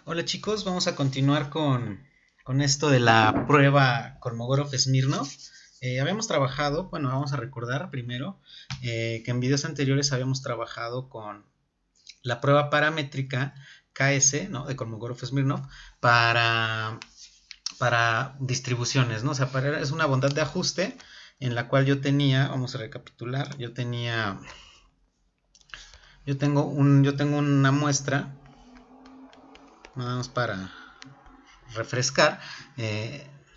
Hola chicos, vamos a continuar con esto de la prueba Kolmogorov-Smirnov. Habíamos trabajado, bueno, vamos a recordar primero que en videos anteriores habíamos trabajado con la prueba paramétrica KS, ¿no? De Kolmogorov-Smirnov para distribuciones, ¿no? O sea, es una bondad de ajuste en la cual yo tenía, vamos a recapitular, yo tengo una muestra, nada más para refrescar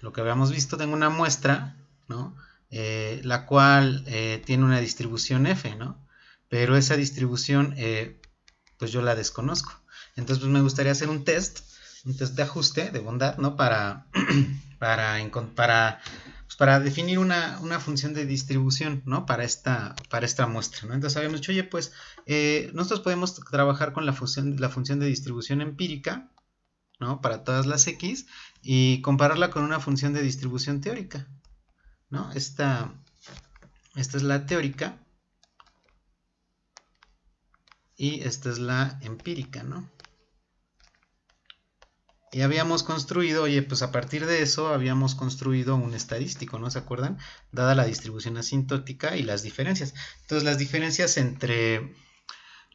lo que habíamos visto. Tengo una muestra, ¿no? La cual tiene una distribución f, ¿no? Pero esa distribución pues yo la desconozco. Entonces pues me gustaría hacer un test de ajuste de bondad, ¿no? Para definir una función de distribución, ¿no? Para esta muestra, ¿no? Entonces habíamos dicho, oye, pues nosotros podemos trabajar con la función de distribución empírica, ¿no? Para todas las x y compararla con una función de distribución teórica, ¿no? Esta es la teórica y esta es la empírica, ¿no? Y habíamos construido, oye, pues a partir de eso habíamos construido un estadístico, ¿no se acuerdan? Dada la distribución asintótica y las diferencias. Entonces las diferencias entre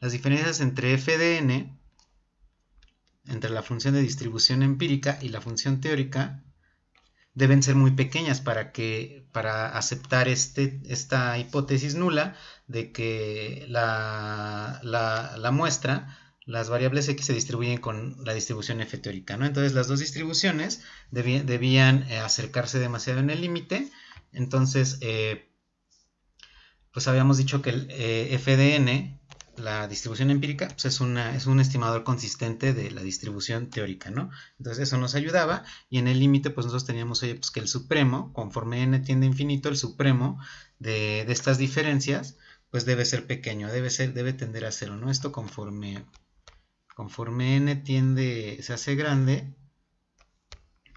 f de n, entre la función de distribución empírica y la función teórica, deben ser muy pequeñas para aceptar esta hipótesis nula de que la muestra, las variables x se distribuyen con la distribución f teórica, ¿no? Entonces las dos distribuciones debían acercarse demasiado en el límite. Entonces pues habíamos dicho que el f de n, la distribución empírica, pues es un estimador consistente de la distribución teórica, ¿no? Entonces eso nos ayudaba, y en el límite pues nosotros teníamos, oye, pues que el supremo, conforme n tiende a infinito, el supremo de estas diferencias pues debe ser pequeño, debe tender a cero, ¿no? Esto conforme n se hace grande,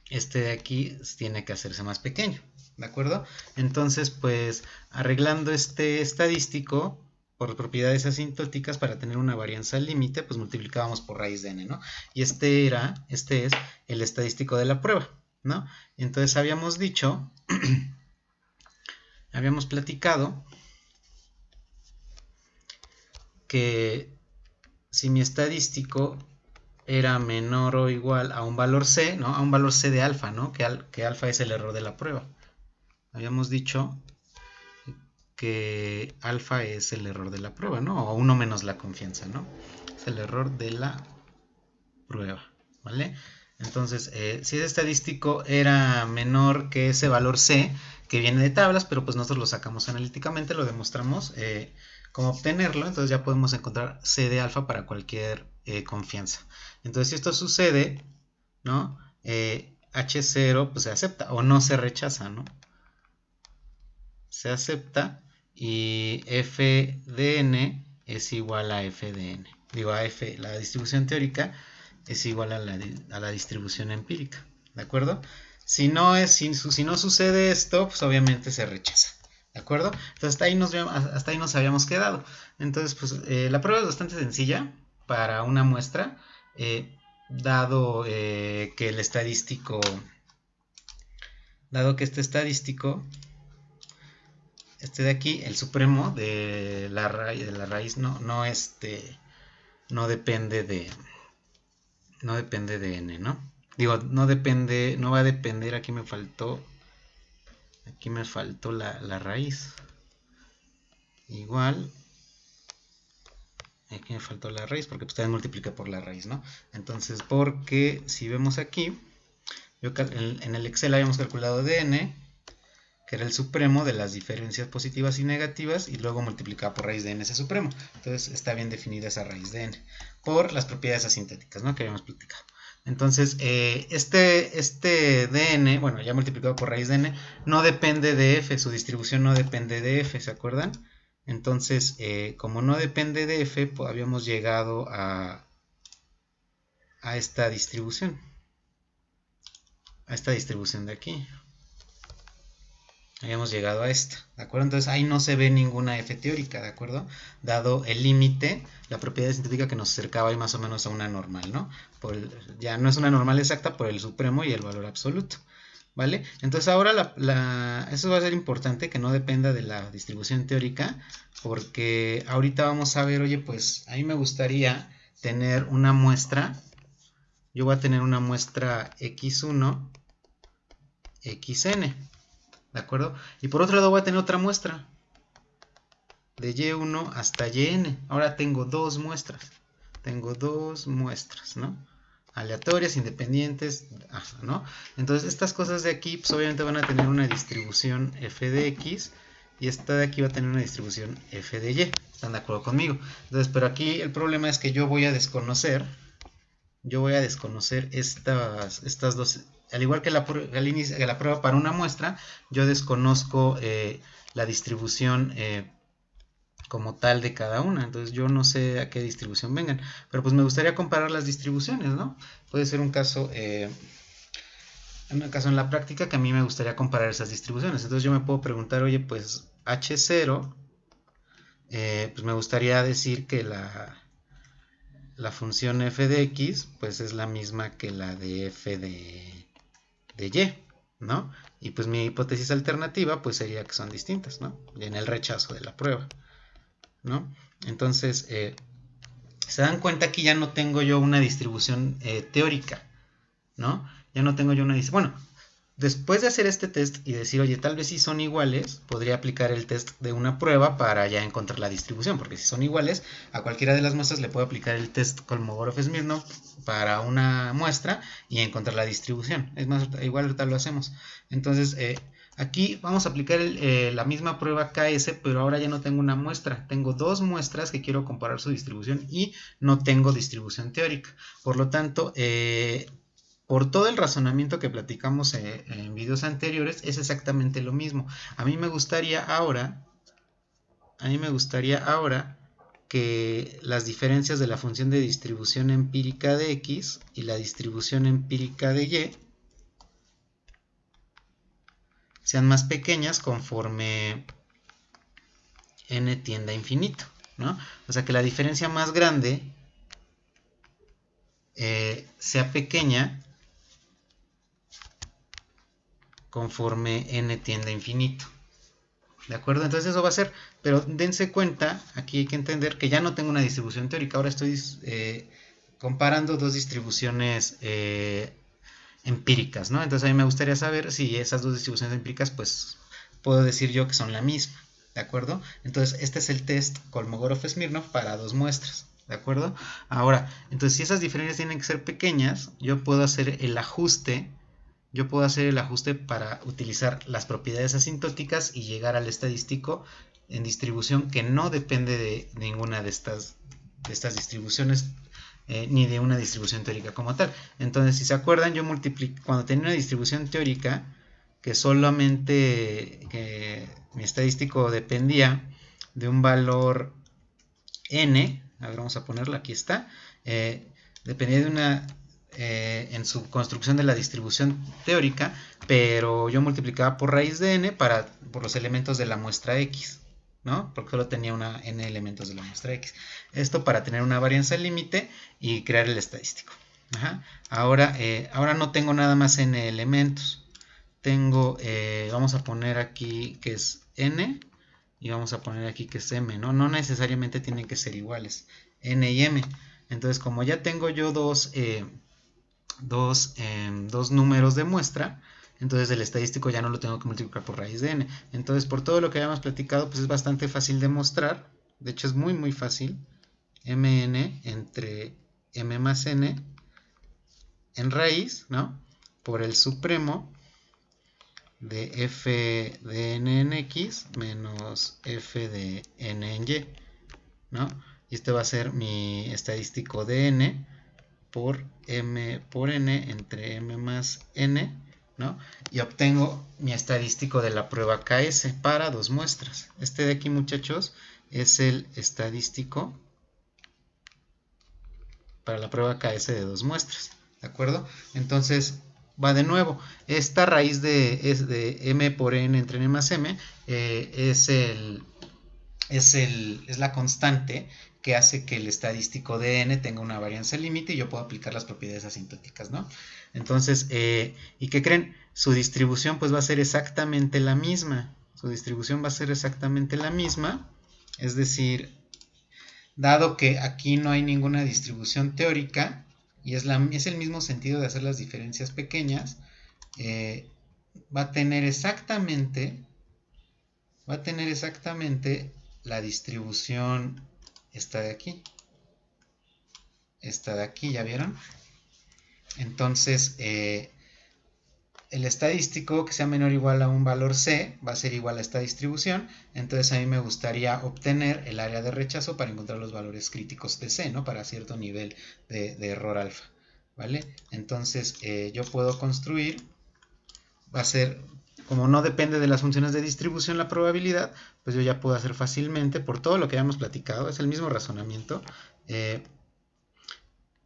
este de aquí tiene que hacerse más pequeño, ¿de acuerdo? Entonces, pues, arreglando este estadístico por propiedades asintóticas para tener una varianza al límite, pues multiplicábamos por raíz de n, ¿no? Y este es el estadístico de la prueba, ¿no? Entonces habíamos dicho, habíamos platicado que si mi estadístico era menor o igual a un valor c, ¿no? A un valor c de alfa, ¿no? Que alfa es el error de la prueba. Habíamos dicho que alfa es el error de la prueba, ¿no? O 1 menos la confianza, ¿no? Es el error de la prueba, ¿vale? Entonces, si ese estadístico era menor que ese valor C, que viene de tablas, pero pues nosotros lo sacamos analíticamente, lo demostramos cómo obtenerlo, entonces ya podemos encontrar C de alfa para cualquier confianza. Entonces, si esto sucede, ¿no? H0 pues se acepta o no se rechaza, ¿no? Se acepta y f de n es igual a f de n. Digo, a f, la distribución teórica es igual a la distribución empírica, ¿de acuerdo? Si no sucede esto, pues obviamente se rechaza, ¿de acuerdo? Entonces hasta ahí nos habíamos quedado. Entonces, pues la prueba es bastante sencilla para una muestra, dado que el estadístico, dado que este estadístico, este de aquí, el supremo de la raíz no depende de n, ¿no? Digo, no va a depender, aquí me faltó la raíz. Igual, aquí me faltó la raíz porque pues también multipliqué por la raíz, ¿no? Entonces, porque si vemos aquí, en el Excel habíamos calculado dn, que era el supremo de las diferencias positivas y negativas, y luego multiplicado por raíz de n ese supremo. Entonces está bien definida esa raíz de n por las propiedades asintéticas, ¿no? Que habíamos platicado. Entonces este dn, bueno, ya multiplicado por raíz de n, no depende de f, su distribución no depende de f, ¿se acuerdan? Entonces como no depende de f, pues habíamos llegado a esta distribución, de aquí, habíamos llegado a esta, ¿de acuerdo? Entonces ahí no se ve ninguna f teórica, ¿de acuerdo? Dado el límite, la propiedad sintética que nos acercaba ahí más o menos a una normal, ¿no? Ya no es una normal exacta por el supremo y el valor absoluto, ¿vale? Entonces ahora eso va a ser importante, que no dependa de la distribución teórica, porque ahorita vamos a ver, oye, pues a mí me gustaría tener una muestra, yo voy a tener una muestra x1, xn, ¿de acuerdo? Y por otro lado voy a tener otra muestra, de y1 hasta yn. Ahora tengo dos muestras, ¿no? Aleatorias, independientes, ¿no? Entonces estas cosas de aquí, pues obviamente van a tener una distribución f de x, y esta de aquí va a tener una distribución f de y. ¿Están de acuerdo conmigo? Entonces, pero aquí el problema es que yo voy a desconocer estas dos, al igual que al inicio de la prueba para una muestra, yo desconozco la distribución como tal de cada una, entonces yo no sé a qué distribución vengan, pero pues me gustaría comparar las distribuciones, ¿no? Puede ser un caso en la práctica que a mí me gustaría comparar esas distribuciones, entonces yo me puedo preguntar, oye, pues H0, pues me gustaría decir que la función f de x pues es la misma que la de f de y, ¿no? Y pues mi hipótesis alternativa pues sería que son distintas, ¿no? En el rechazo de la prueba, ¿no? Entonces, se dan cuenta que ya no tengo yo una distribución teórica, ¿no? Ya no tengo yo una distribución. Bueno, después de hacer este test y decir, oye, tal vez si son iguales, podría aplicar el test de una prueba para ya encontrar la distribución, porque si son iguales, a cualquiera de las muestras le puedo aplicar el test Kolmogorov-Smirnov para una muestra y encontrar la distribución. Es más, igual ahorita lo hacemos. Entonces, aquí vamos a aplicar la misma prueba KS, pero ahora ya no tengo una muestra. Tengo dos muestras que quiero comparar su distribución y no tengo distribución teórica. Por lo tanto, por todo el razonamiento que platicamos en videos anteriores, es exactamente lo mismo. A mí me gustaría ahora que las diferencias de la función de distribución empírica de x y la distribución empírica de y sean más pequeñas conforme n tiende a infinito, ¿no? O sea, que la diferencia más grande sea pequeña conforme n tiende a infinito. ¿De acuerdo? Entonces eso va a ser, pero dense cuenta, aquí hay que entender que ya no tengo una distribución teórica, ahora estoy comparando dos distribuciones empíricas, ¿no? Entonces a mí me gustaría saber si esas dos distribuciones empíricas, pues puedo decir yo que son la misma, ¿de acuerdo? Entonces este es el test Kolmogorov-Smirnov para dos muestras, ¿de acuerdo? Ahora, entonces si esas diferencias tienen que ser pequeñas, yo puedo hacer el ajuste para utilizar las propiedades asintóticas y llegar al estadístico en distribución que no depende de ninguna de estas distribuciones ni de una distribución teórica como tal. Entonces, si se acuerdan, yo cuando tenía una distribución teórica que solamente mi estadístico dependía de un valor n, a ver, vamos a ponerlo, aquí está, dependía de una en su construcción de la distribución teórica, pero yo multiplicaba por raíz de n por los elementos de la muestra x, ¿no? Porque solo tenía una n elementos de la muestra x. Esto para tener una varianza límite y crear el estadístico. Ajá. Ahora no tengo nada más n elementos. Tengo, vamos a poner aquí que es n y vamos a poner aquí que es m, ¿no? No necesariamente tienen que ser iguales, n y m. Entonces, como ya tengo yo dos números de muestra, entonces el estadístico ya no lo tengo que multiplicar por raíz de n. Entonces, por todo lo que habíamos platicado, pues es bastante fácil de mostrar. De hecho, es muy muy fácil. mn entre m más n en raíz, ¿no? Por el supremo de f de n en x menos f de n en y, ¿no? Y este va a ser mi estadístico de n por m por n entre m más n, ¿no? Y obtengo mi estadístico de la prueba KS para dos muestras. Este de aquí, muchachos, es el estadístico para la prueba KS de dos muestras, ¿de acuerdo? Entonces, va de nuevo. Esta raíz es de m por n entre n más m es la constante que hace que el estadístico de n tenga una varianza límite y yo puedo aplicar las propiedades asintóticas, ¿no? Entonces, ¿y qué creen? Su distribución pues va a ser exactamente la misma. Su distribución va a ser exactamente la misma. Es decir, dado que aquí no hay ninguna distribución teórica y es el mismo sentido de hacer las diferencias pequeñas, va a tener exactamente la distribución esta de aquí. Esta de aquí, ¿ya vieron? Entonces, el estadístico que sea menor o igual a un valor C va a ser igual a esta distribución. Entonces a mí me gustaría obtener el área de rechazo para encontrar los valores críticos de C, ¿no? Para cierto nivel de error alfa, ¿vale? Entonces yo puedo construir, va a ser, como no depende de las funciones de distribución la probabilidad, pues yo ya puedo hacer fácilmente, por todo lo que habíamos platicado, es el mismo razonamiento,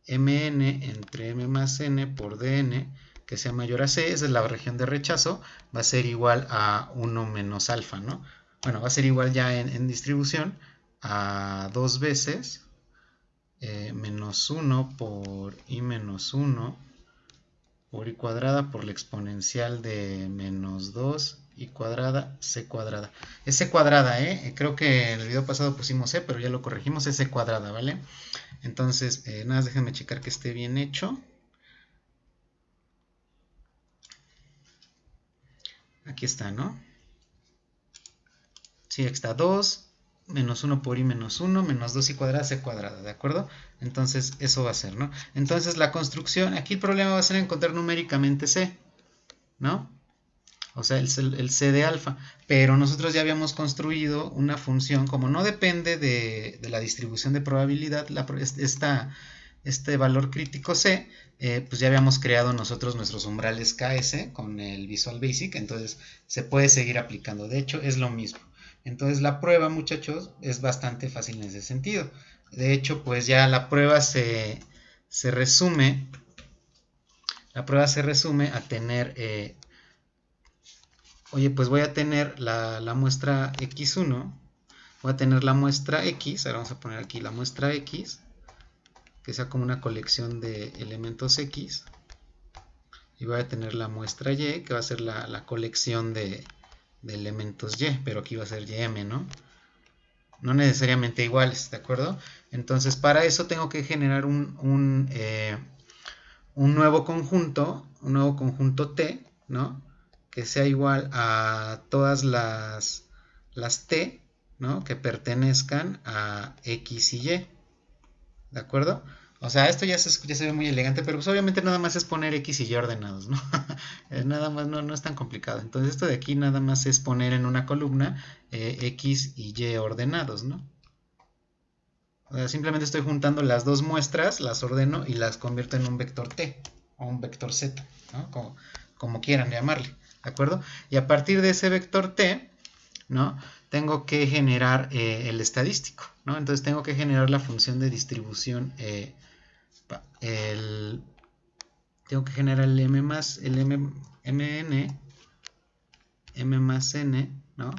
mn entre m más n por dn, que sea mayor a c, esa es la región de rechazo, va a ser igual a 1 menos alfa, ¿no? Bueno, va a ser igual ya en distribución a 2 veces menos 1 por i menos 1 por i cuadrada por la exponencial de menos 2 i cuadrada c cuadrada. Es c cuadrada, creo que en el video pasado pusimos c, pero ya lo corregimos, es c cuadrada, ¿vale? Entonces, nada más déjenme checar que esté bien hecho. Aquí está, ¿no? Sí, aquí está 2, menos 1 por i menos 1, menos 2i cuadrada, c cuadrada, ¿de acuerdo? Entonces, eso va a ser, ¿no? Entonces, la construcción, aquí el problema va a ser encontrar numéricamente c, ¿no? O sea, el c de alfa. Pero nosotros ya habíamos construido una función, como no depende de la distribución de probabilidad, este valor crítico c, pues ya habíamos creado nosotros nuestros umbrales KS con el Visual Basic, entonces se puede seguir aplicando. De hecho, es lo mismo. Entonces la prueba, muchachos, es bastante fácil en ese sentido. De hecho, pues ya la prueba se resume a tener, oye, pues voy a tener la muestra x1, voy a tener la muestra x, ahora vamos a poner aquí la muestra x, que sea como una colección de elementos x, y voy a tener la muestra y, que va a ser la colección de elementos y, pero aquí va a ser ym, ¿no? No necesariamente iguales, ¿de acuerdo? Entonces, para eso tengo que generar un nuevo conjunto T, ¿no? Que sea igual a todas las T, ¿no? Que pertenezcan a X y Y, ¿de acuerdo? O sea, esto ya se ve muy elegante, pero pues obviamente nada más es poner X y Y ordenados, ¿no? Nada más no es tan complicado. Entonces esto de aquí nada más es poner en una columna X y Y ordenados, ¿no? O sea, simplemente estoy juntando las dos muestras, las ordeno y las convierto en un vector T o un vector Z, ¿no? Como quieran llamarle, ¿de acuerdo? Y a partir de ese vector T, ¿no? Tengo que generar el estadístico, ¿no? Entonces tengo que generar la función de distribución, tengo que generar el m más, mn, m más n, ¿no?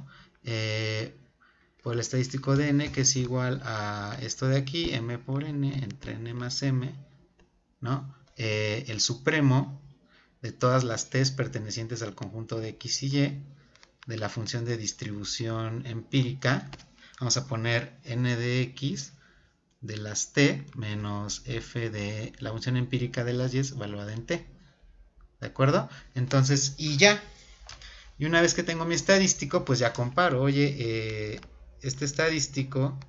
Por el estadístico de n, que es igual a esto de aquí, m por n entre n más m, ¿no? El supremo de todas las t pertenecientes al conjunto de x y y, de la función de distribución empírica, vamos a poner n de x de las t menos f de la función empírica de las y evaluada en t, ¿de acuerdo? Entonces, y ya, y una vez que tengo mi estadístico, pues ya comparo, oye, este estadístico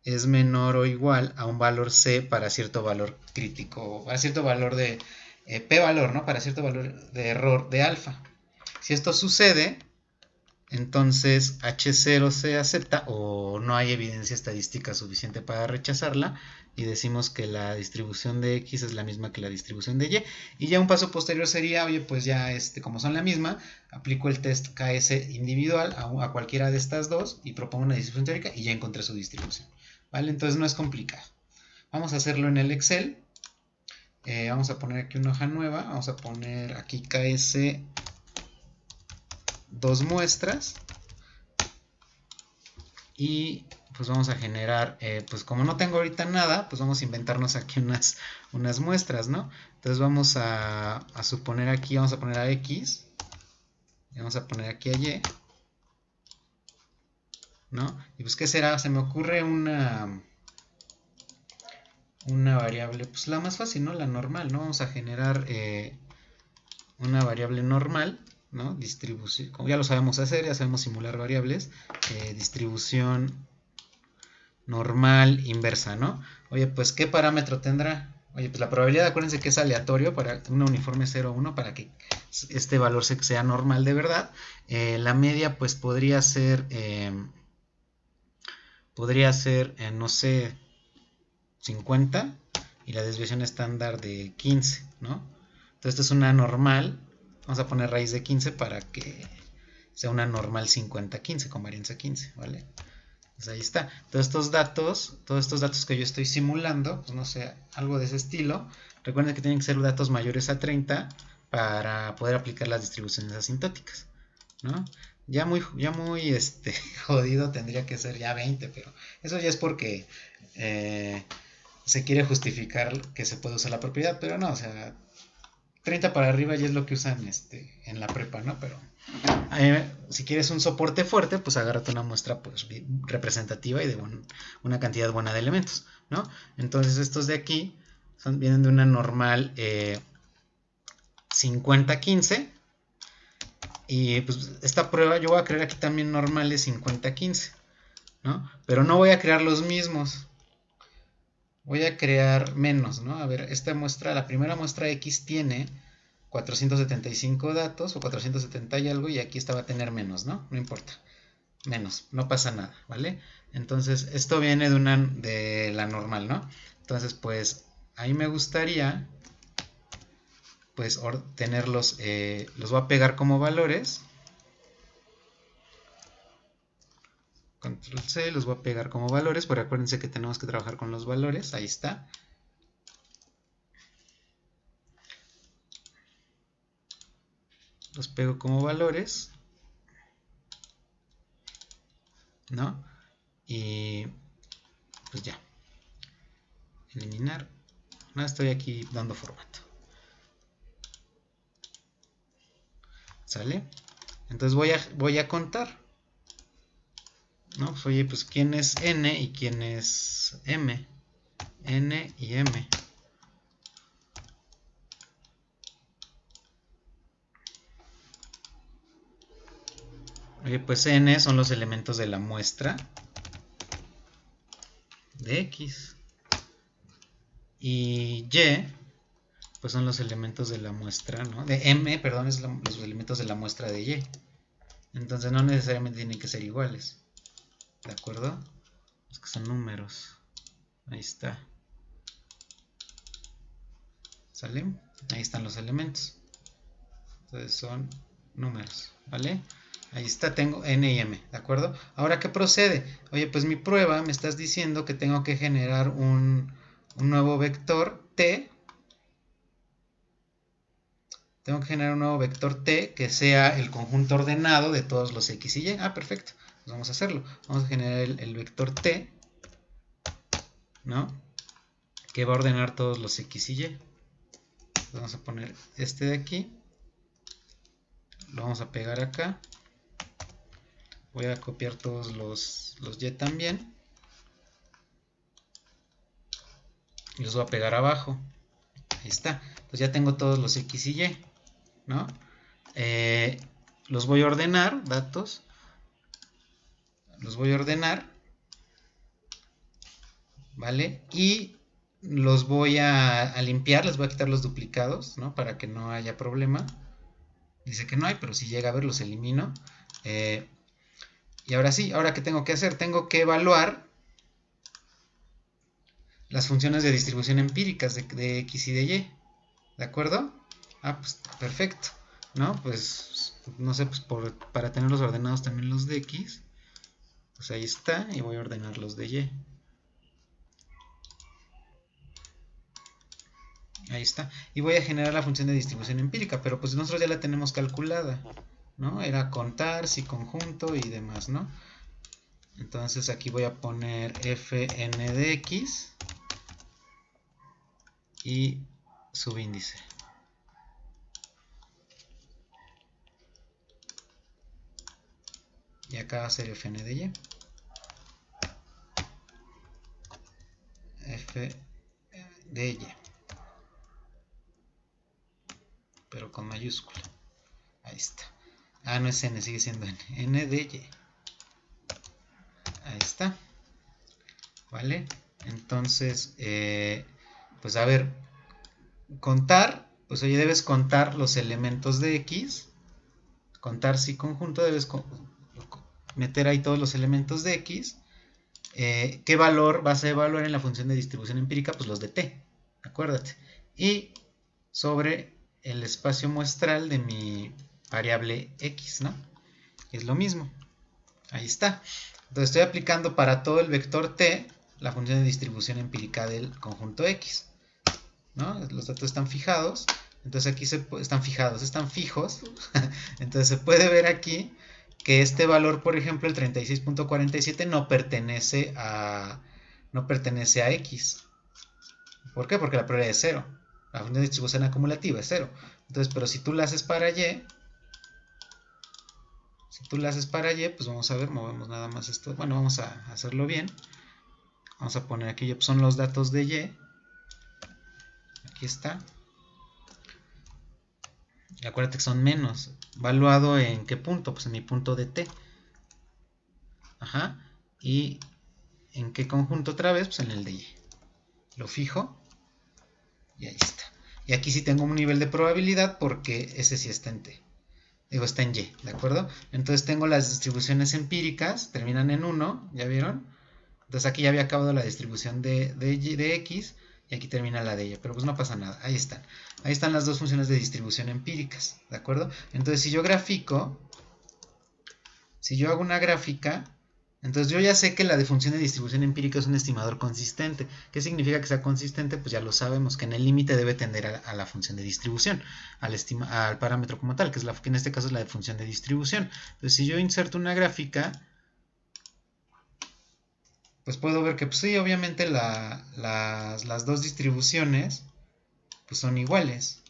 es menor o igual a un valor c para cierto valor crítico, para cierto valor de p valor, ¿no? Para cierto valor de error de alfa. Si esto sucede, entonces H0 se acepta o no hay evidencia estadística suficiente para rechazarla y decimos que la distribución de X es la misma que la distribución de Y. Y ya un paso posterior sería, oye, pues ya como son la misma, aplico el test KS individual a cualquiera de estas dos y propongo una distribución teórica y ya encontré su distribución, ¿vale? Entonces no es complicado. Vamos a hacerlo en el Excel. Vamos a poner aquí una hoja nueva, vamos a poner aquí KS 2 muestras y pues vamos a generar, pues como no tengo ahorita nada, pues vamos a inventarnos aquí unas muestras, ¿no? Entonces vamos a suponer aquí, vamos a poner a X, y vamos a poner aquí a Y, ¿no? Y pues ¿qué será? Se me ocurre una variable, pues la más fácil, ¿no? La normal, ¿no? Vamos a generar una variable normal, ¿no? Distribución, como ya lo sabemos hacer, ya sabemos simular variables, distribución normal inversa, ¿no? Oye, pues ¿qué parámetro tendrá? Oye, pues la probabilidad, acuérdense que es aleatorio para un uniforme 0, 1, para que este valor sea normal de verdad. La media, pues podría ser, no sé, 50 y la desviación estándar de 15, ¿no? Entonces esta es una normal, vamos a poner raíz de 15 para que sea una normal 50-15 con varianza 15, ¿vale? Pues ahí está. Todos estos datos que yo estoy simulando, pues no sé, algo de ese estilo. Recuerden que tienen que ser datos mayores a 30 para poder aplicar las distribuciones asintóticas, ¿no? Ya muy jodido tendría que ser ya 20, pero eso ya es porque se quiere justificar que se puede usar la propiedad, pero no, o sea, 30 para arriba ya es lo que usan en la prepa, ¿no? Pero si quieres un soporte fuerte, pues agárrate una muestra pues representativa y de una cantidad buena de elementos, ¿no? Entonces estos de aquí vienen de una normal 50-15 y pues esta prueba yo voy a crear aquí también normales 50-15, ¿no? Pero no voy a crear los mismos, voy a crear menos, ¿no? A ver, esta muestra, la primera muestra X tiene 475 datos o 470 y algo y aquí esta va a tener menos, ¿no? No importa. Menos, no pasa nada, ¿vale? Entonces, esto viene de la normal, ¿no? Entonces, pues, ahí me gustaría, pues, tenerlos, los voy a pegar como valores. Control C, los voy a pegar como valores, pero acuérdense que tenemos que trabajar con los valores, ahí está. Los pego como valores, ¿no? Y, pues ya. Eliminar. No estoy aquí dando formato. ¿Sale? Entonces voy a contar, ¿no? Pues, oye, pues quién es N y quién es M. N y M. Oye, pues N son los elementos de la muestra de X. Y Y, pues son los elementos de la muestra, ¿no? De M, perdón, es los elementos de la muestra de Y. Entonces no necesariamente tienen que ser iguales. ¿De acuerdo? Es que son números. Ahí está. ¿Sale? Ahí están los elementos. Entonces son números, ¿vale? Ahí está, tengo N y M, ¿de acuerdo? Ahora, ¿qué procede? Oye, pues mi prueba me estás diciendo que tengo que generar un nuevo vector T. Tengo que generar un nuevo vector T que sea el conjunto ordenado de todos los X y Y. Ah, perfecto. Pues vamos a hacerlo. Vamos a generar el vector T, ¿no? Que va a ordenar todos los X y Y. Entonces vamos a poner este de aquí. Lo vamos a pegar acá. Voy a copiar todos los Y también. Y los voy a pegar abajo. Ahí está. Entonces ya tengo todos los X y Y, ¿no? Los voy a ordenar, datos. Los voy a ordenar, ¿vale? Y los voy a limpiar, les voy a quitar los duplicados, ¿no? Para que no haya problema. Dice que no hay, pero si llega a ver los elimino. Y ahora sí, ¿ahora qué tengo que hacer? Tengo que evaluar las funciones de distribución empíricas de X y de Y. ¿De acuerdo? Ah, pues perfecto. ¿No? Pues, no sé, pues para tenerlos ordenados también los de X. Pues ahí está, y voy a ordenar los de Y. Ahí está. Y voy a generar la función de distribución empírica, pero pues nosotros ya la tenemos calculada, ¿no? Era contar, si conjunto y demás, ¿no? Entonces aquí voy a poner fn de x y subíndice. Y acá va a ser fn de y. F de y. Pero con mayúscula. Ahí está. Ah, no es n, sigue siendo n. N de y. Ahí está. ¿Vale? Entonces, pues a ver, contar, pues oye, debes contar los elementos de x. Contar si conjunto, debes meter ahí todos los elementos de x. ¿Qué valor vas a evaluar en la función de distribución empírica? Pues los de t, acuérdate. Y sobre el espacio muestral de mi variable x, ¿no? Es lo mismo. Ahí está. Entonces estoy aplicando para todo el vector t la función de distribución empírica del conjunto x, ¿no? Los datos están fijados. Entonces aquí están fijos. Entonces se puede ver aquí que este valor, por ejemplo, el 36.47 no pertenece a x. ¿Por qué? Porque la probabilidad es 0. La función de distribución acumulativa es 0. Entonces, pero si tú la haces para y, pues vamos a ver, movemos nada más esto. Bueno, vamos a hacerlo bien. Vamos a poner aquí, son los datos de y. Aquí está. Y acuérdate que son menos. ¿Valuado en qué punto? Pues en mi punto de t. Ajá. ¿Y en qué conjunto otra vez? Pues en el de y. Lo fijo. Y ahí está. Y aquí sí tengo un nivel de probabilidad porque ese sí está en t. Digo, está en y, ¿de acuerdo? Entonces tengo las distribuciones empíricas, terminan en 1, ¿ya vieron? Entonces aquí ya había acabado la distribución de x y aquí termina la de y, pero pues no pasa nada, ahí están. Ahí están las dos funciones de distribución empíricas, ¿de acuerdo? Entonces si yo hago una gráfica, entonces yo ya sé que la de función de distribución empírica es un estimador consistente. ¿Qué significa que sea consistente? Pues ya lo sabemos, que en el límite debe tender a la función de distribución, al parámetro como tal, que en este caso es la de función de distribución. Entonces si yo inserto una gráfica, pues puedo ver que pues sí, obviamente las dos distribuciones pues son iguales.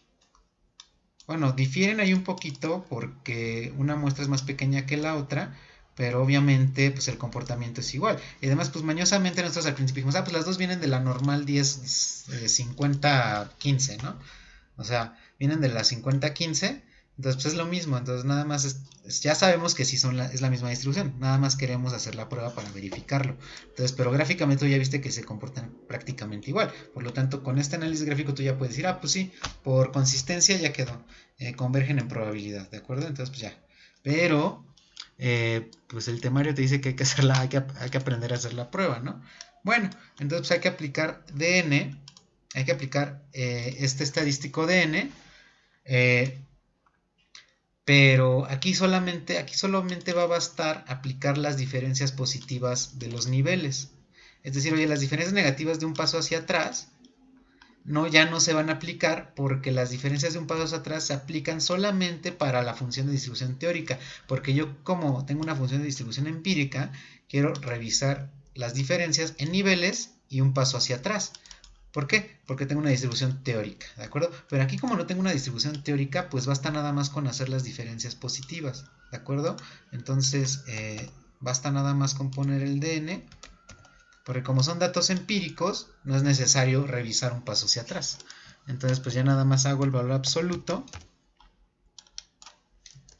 Bueno, difieren ahí un poquito porque una muestra es más pequeña que la otra, pero obviamente pues el comportamiento es igual. Y además pues mañosamente nosotros al principio dijimos, pues las dos vienen de la normal 10, 50, 15, ¿no? O sea, vienen de la 50-15, entonces pues es lo mismo, entonces nada más ya sabemos que sí es la misma distribución, nada más queremos hacer la prueba para verificarlo. Entonces, pero gráficamente tú ya viste que se comportan prácticamente igual, por lo tanto con este análisis gráfico tú ya puedes decir, pues sí, por consistencia ya quedó, convergen en probabilidad, ¿de acuerdo? Entonces pues ya, pero pues el temario te dice que hay que hacerla, hay que aprender a hacer la prueba, ¿no? Bueno, entonces pues hay que aplicar DN. Hay que aplicar este estadístico de n, pero aquí solamente va a bastar aplicar las diferencias positivas de los niveles. Es decir, oye, las diferencias negativas de un paso hacia atrás ya no se van a aplicar porque las diferencias de un paso hacia atrás se aplican solamente para la función de distribución teórica, porque yo como tengo una función de distribución empírica, quiero revisar las diferencias en niveles y un paso hacia atrás. ¿Por qué? Porque tengo una distribución teórica, ¿de acuerdo? Pero aquí como no tengo una distribución teórica, pues basta nada más con hacer las diferencias positivas, ¿de acuerdo? Entonces, basta nada más con poner el DN, porque como son datos empíricos, no es necesario revisar un paso hacia atrás. Entonces, pues ya nada más hago el valor absoluto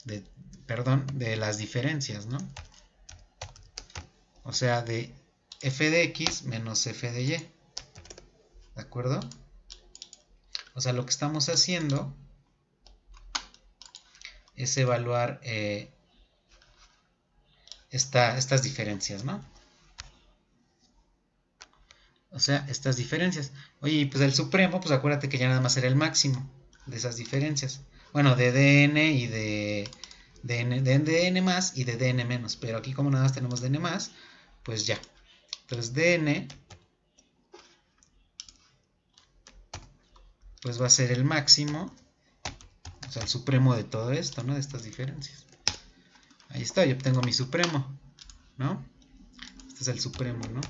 de las diferencias, ¿no? O sea, de f de x menos f de y. ¿De acuerdo? O sea, lo que estamos haciendo es evaluar estas diferencias, ¿no? O sea, estas diferencias. Oye, pues el supremo, pues acuérdate que ya nada más era el máximo de esas diferencias. Bueno, de dn y de dn más y de dn menos. Pero aquí como nada más tenemos dn más, pues ya. Entonces dn pues va a ser el máximo, o sea, el supremo de todo esto, ¿no? De estas diferencias. Ahí está, yo obtengo mi supremo, ¿no? Este es el supremo, ¿no?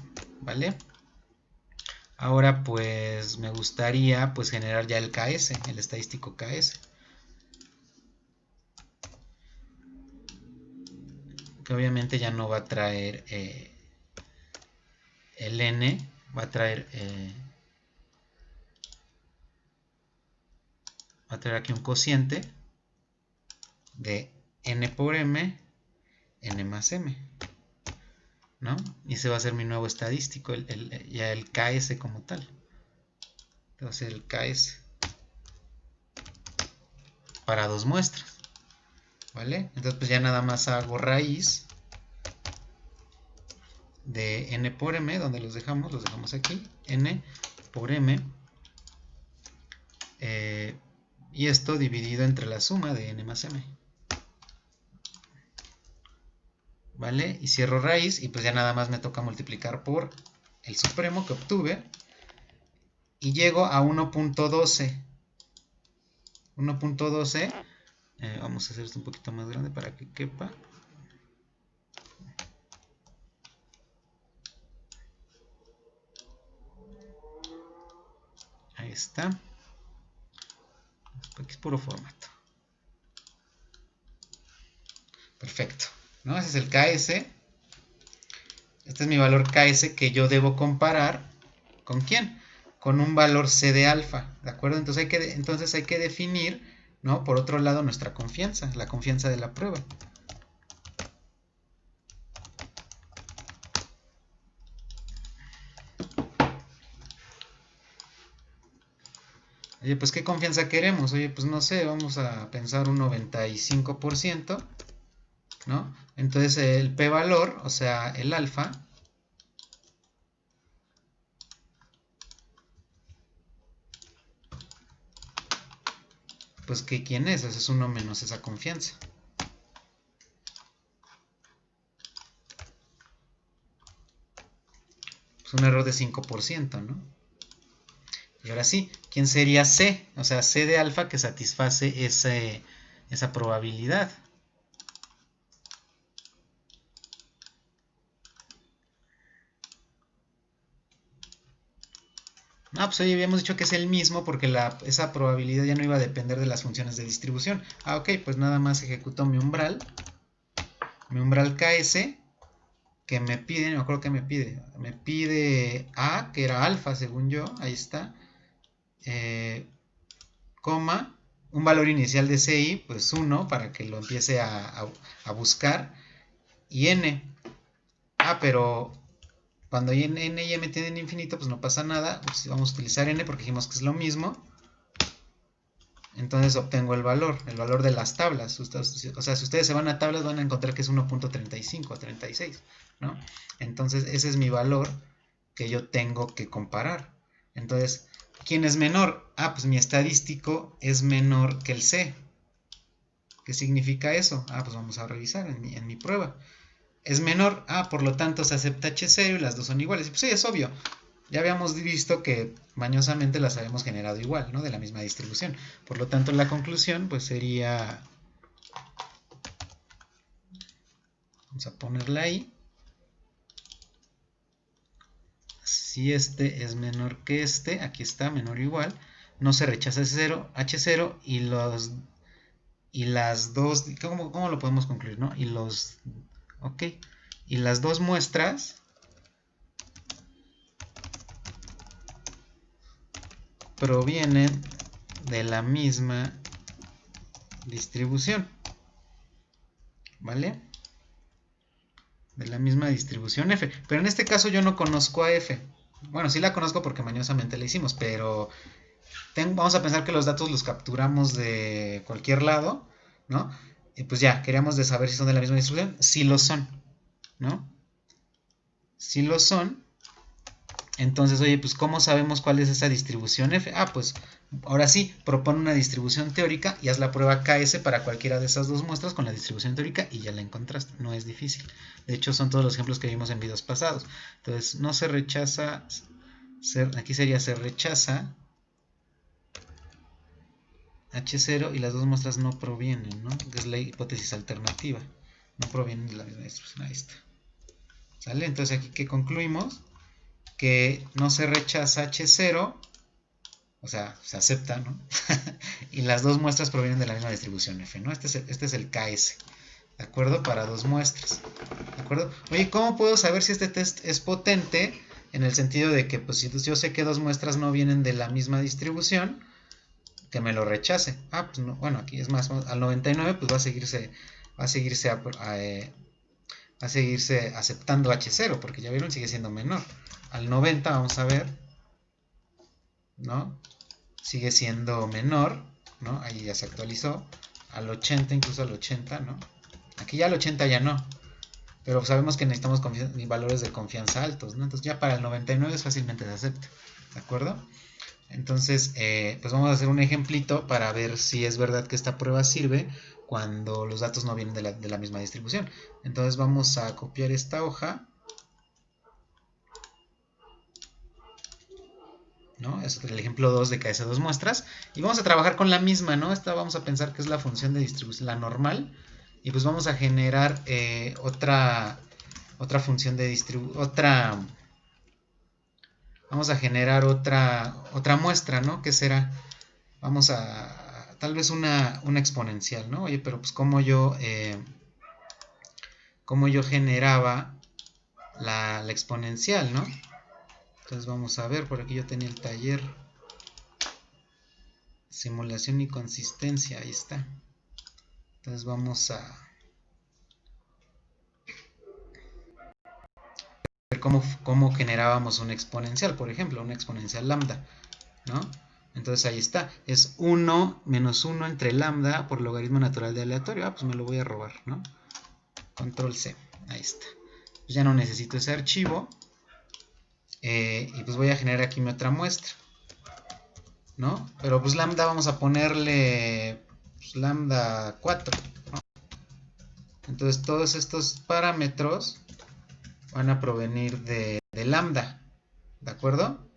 ¿Vale? Ahora pues me gustaría pues generar ya el KS, el estadístico KS. Que obviamente ya no va a traer el N, va a traer aquí un cociente de N por M, N más M, ¿no? Y ese va a ser mi nuevo estadístico, ya el KS como tal. Va a ser el KS para dos muestras, ¿vale? Entonces pues ya nada más hago raíz de N por M, donde los dejamos aquí, N por M, y esto dividido entre la suma de N más M. ¿Vale? Y cierro raíz y pues ya nada más me toca multiplicar por el supremo que obtuve y llego a 1.12. 1.12, vamos a hacer esto un poquito más grande para que quepa. Ahí está. Aquí es puro formato. Perfecto, ¿no? Ese es el KS. Este es mi valor KS que yo debo comparar. ¿Con quién? Con un valor C de alfa, ¿de acuerdo? Entonces hay que definir, ¿no? Por otro lado, nuestra confianza, la confianza de la prueba. Oye, pues ¿qué confianza queremos? Oye, pues no sé, vamos a pensar un 95%, ¿no? Entonces el p-valor, o sea, el alfa, pues ¿qué quién es? Ese es 1 menos esa confianza. Es un error de 5%, ¿no? Y ahora sí, ¿quién sería C? O sea, C de alfa que satisface esa probabilidad. Ah, pues hoy habíamos dicho que es el mismo porque esa probabilidad ya no iba a depender de las funciones de distribución. Ah, ok, pues nada más ejecuto mi umbral KS, que me pide, no me acuerdo que me pide A, que era alfa según yo, ahí está, coma, un valor inicial de CI, pues 1, para que lo empiece a buscar, y N. Ah, pero cuando N y M tienen infinito, pues no pasa nada, pues vamos a utilizar N porque dijimos que es lo mismo. Entonces obtengo el valor de las tablas. O sea, si ustedes se van a tablas van a encontrar que es 1.35 o 36, ¿no? Entonces ese es mi valor que yo tengo que comparar. Entonces, ¿quién es menor? Ah, pues mi estadístico es menor que el C. ¿Qué significa eso? Ah, pues vamos a revisar en mi prueba. Es menor, por lo tanto se acepta H0 y las dos son iguales. Pues sí, es obvio. Ya habíamos visto que mañosamente las habíamos generado igual, ¿no? De la misma distribución. Por lo tanto, la conclusión pues sería... Vamos a ponerla ahí. Si este es menor que este, aquí está, menor o igual, no se rechaza H0 y las dos... ¿Cómo lo podemos concluir, no? Ok. Y las dos muestras provienen de la misma distribución, ¿vale? De la misma distribución F, pero en este caso yo no conozco a F. Bueno, sí la conozco porque mañosamente la hicimos, pero vamos a pensar que los datos los capturamos de cualquier lado, ¿no? Y pues ya, queríamos de saber si son de la misma distribución. Sí lo son, ¿no? Sí lo son. Entonces, oye, pues ¿cómo sabemos cuál es esa distribución F? Ah, pues ahora sí, propone una distribución teórica y haz la prueba KS para cualquiera de esas dos muestras con la distribución teórica y ya la encontraste. No es difícil. De hecho, son todos los ejemplos que vimos en videos pasados. Entonces, no se rechaza, aquí sería se rechaza H0 y las dos muestras no provienen, ¿no? Que es la hipótesis alternativa. No provienen de la misma distribución. Ahí está. ¿Sale? Entonces aquí que concluimos que no se rechaza H0, o sea, se acepta, ¿no? Y las dos muestras provienen de la misma distribución F, ¿no? Este es el KS, ¿de acuerdo? Para dos muestras, ¿de acuerdo? Oye, ¿cómo puedo saber si este test es potente? En el sentido de que, pues, si yo sé que dos muestras no vienen de la misma distribución, que me lo rechace. Ah, pues no, bueno, aquí es más, al 99, pues va a seguirse aceptando H0, porque ya vieron, sigue siendo menor. Al 90, vamos a ver, ¿no? Sigue siendo menor, ¿no? Ahí ya se actualizó. Al 80, incluso al 80, ¿no? Aquí ya al 80 ya no. Pero sabemos que necesitamos valores de confianza altos, ¿no? Entonces ya para el 99 fácilmente se acepta, ¿de acuerdo? Entonces, pues vamos a hacer un ejemplito para ver si es verdad que esta prueba sirve cuando los datos no vienen de la misma distribución. Entonces vamos a copiar esta hoja, ¿no? Es el ejemplo 2 de KS2 muestras. Y vamos a trabajar con la misma, ¿no? Esta vamos a pensar que es la función de distribución, la normal. Y pues vamos a generar otra función de distribución, vamos a generar otra muestra, ¿no? Que será, vamos a, tal vez una exponencial, ¿no? Oye, pero pues como yo generaba la exponencial, ¿no? Entonces vamos a ver, por aquí yo tenía el taller simulación y consistencia, ahí está. Entonces vamos a ver cómo generábamos una exponencial, por ejemplo, una exponencial lambda, ¿no? Entonces ahí está, es 1 menos 1 entre lambda por logaritmo natural de aleatorio. Ah, pues me lo voy a robar, ¿no? Control C, ahí está. Pues ya no necesito ese archivo. Y pues voy a generar aquí mi otra muestra, ¿no? Pero pues lambda vamos a ponerle pues, lambda 4, ¿no? Entonces todos estos parámetros van a provenir de lambda, ¿de acuerdo?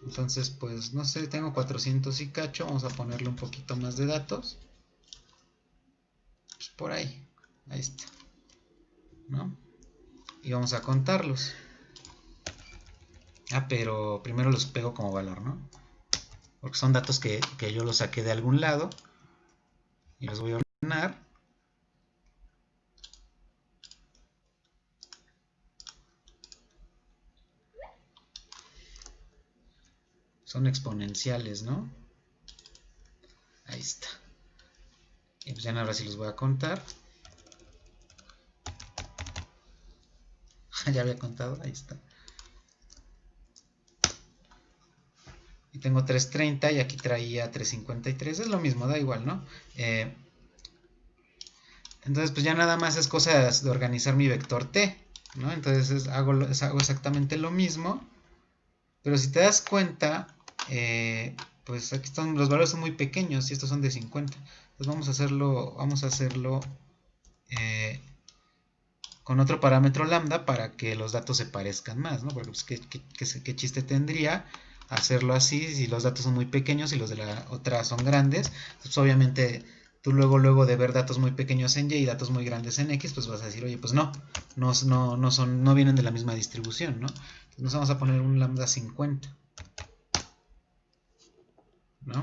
Entonces pues no sé, tengo 400 y cacho, vamos a ponerle un poquito más de datos. Pues por ahí está, ¿no? Y vamos a contarlos. Ah, pero primero los pego como valor, ¿no? Porque son datos que yo los saqué de algún lado y los voy a ordenar. Son exponenciales, ¿no? Ahí está. Y pues ya ahora sí los voy a contar. Ya había contado, ahí está. Y tengo 330 y aquí traía 353. Es lo mismo, da igual, ¿no? Entonces pues ya nada más es cosa de organizar mi vector t, ¿no? Entonces hago exactamente lo mismo. Pero si te das cuenta, pues aquí están, los valores son muy pequeños y estos son de 50. Entonces vamos a hacerlo con otro parámetro lambda para que los datos se parezcan más, ¿no? Porque pues, ¿qué chiste tendría hacerlo así si los datos son muy pequeños y los de la otra son grandes? Pues obviamente tú luego de ver datos muy pequeños en Y y datos muy grandes en X, pues vas a decir, oye, pues no vienen de la misma distribución, ¿no? Entonces nos vamos a poner un lambda 50, ¿no?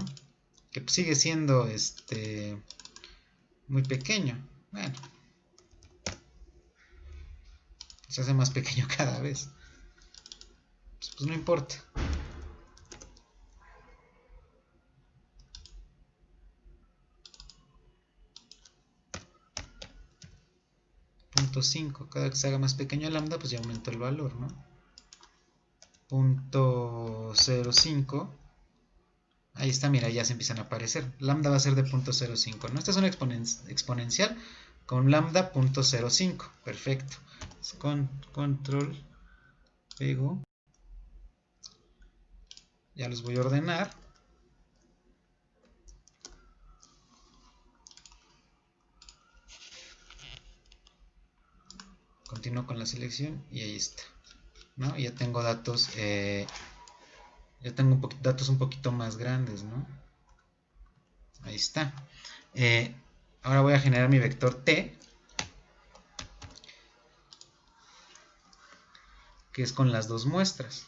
Que pues sigue siendo muy pequeño. Bueno, se hace más pequeño cada vez. Pues no importa. 0.5, cada que se haga más pequeño el lambda, pues ya aumento el valor, ¿no? 0.05. Ahí está, mira, ya se empiezan a aparecer. Lambda va a ser de 0.05, ¿no? Esta es una exponencial con lambda 0.05. Perfecto. Con control, pego. Ya los voy a ordenar. Continúo con la selección y ahí está, ¿no? Y ya tengo datos, datos un poquito más grandes, ¿no? Ahí está. Ahora voy a generar mi vector t, que es con las dos muestras.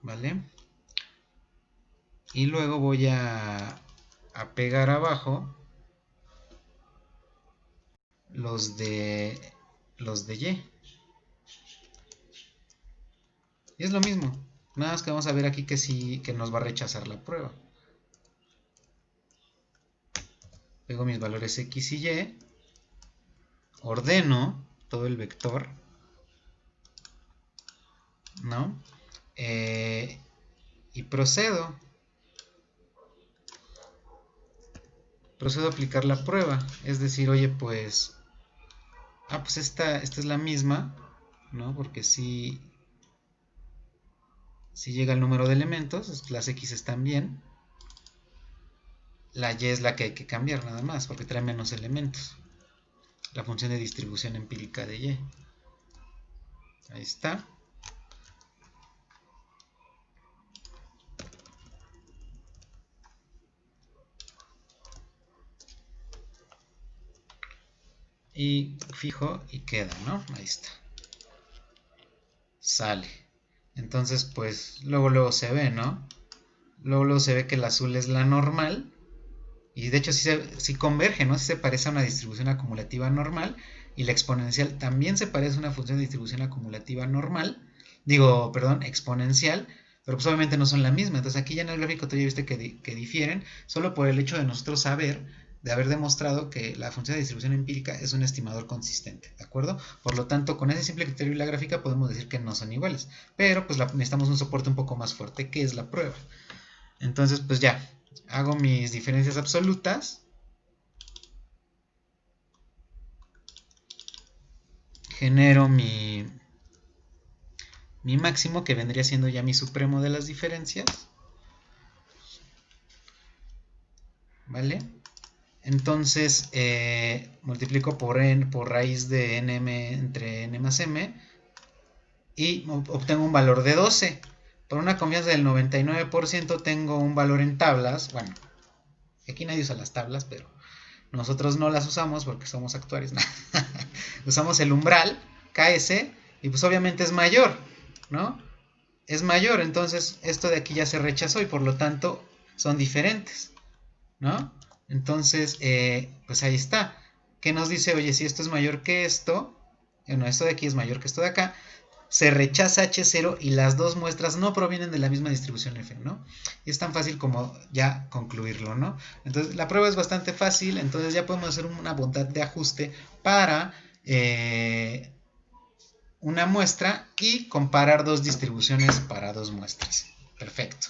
¿Vale? Y luego voy a pegar abajo los de Y. Y es lo mismo. Nada más que vamos a ver aquí que sí, que nos va a rechazar la prueba. Pego mis valores X y Y. Ordeno todo el vector, ¿no? Y procedo a aplicar la prueba. Es decir, oye, pues... pues esta es la misma, ¿no? Porque si llega el número de elementos, las X están bien. La Y es la que hay que cambiar nada más, porque trae menos elementos. La función de distribución empírica de Y. Ahí está. Y fijo y queda, ¿no? Ahí está. Sale. Entonces, pues, luego se ve, ¿no? Luego se ve que el azul es la normal. Y de hecho sí converge, ¿no? Sí se parece a una distribución acumulativa normal. Y la exponencial también se parece a una función de distribución acumulativa normal. Digo, perdón, exponencial. Pero pues obviamente no son la misma. Entonces aquí ya en el gráfico tú ya viste que difieren. Solo por el hecho de nosotros saber, de haber demostrado que la función de distribución empírica es un estimador consistente. ¿De acuerdo? Por lo tanto, con ese simple criterio y la gráfica podemos decir que no son iguales. Pero pues necesitamos un soporte un poco más fuerte, que es la prueba. Entonces pues ya. Hago mis diferencias absolutas. Genero mi máximo, que vendría siendo ya mi supremo de las diferencias. ¿Vale? Entonces, multiplico por raíz de nm entre n más m. Y obtengo un valor de 12. Por una confianza del 99% tengo un valor en tablas. Bueno, aquí nadie usa las tablas, pero nosotros no las usamos porque somos actuarios. Usamos el umbral, KS, y pues obviamente es mayor, ¿no? Es mayor, entonces esto de aquí ya se rechazó y por lo tanto son diferentes, ¿no? Entonces, pues ahí está. ¿Qué nos dice? Oye, si esto es mayor que esto, bueno, esto de aquí es mayor que esto de acá, se rechaza H0 y las dos muestras no provienen de la misma distribución F, ¿no? Y es tan fácil como ya concluirlo, ¿no? Entonces, la prueba es bastante fácil, entonces ya podemos hacer una bondad de ajuste para una muestra y comparar dos distribuciones para dos muestras. Perfecto.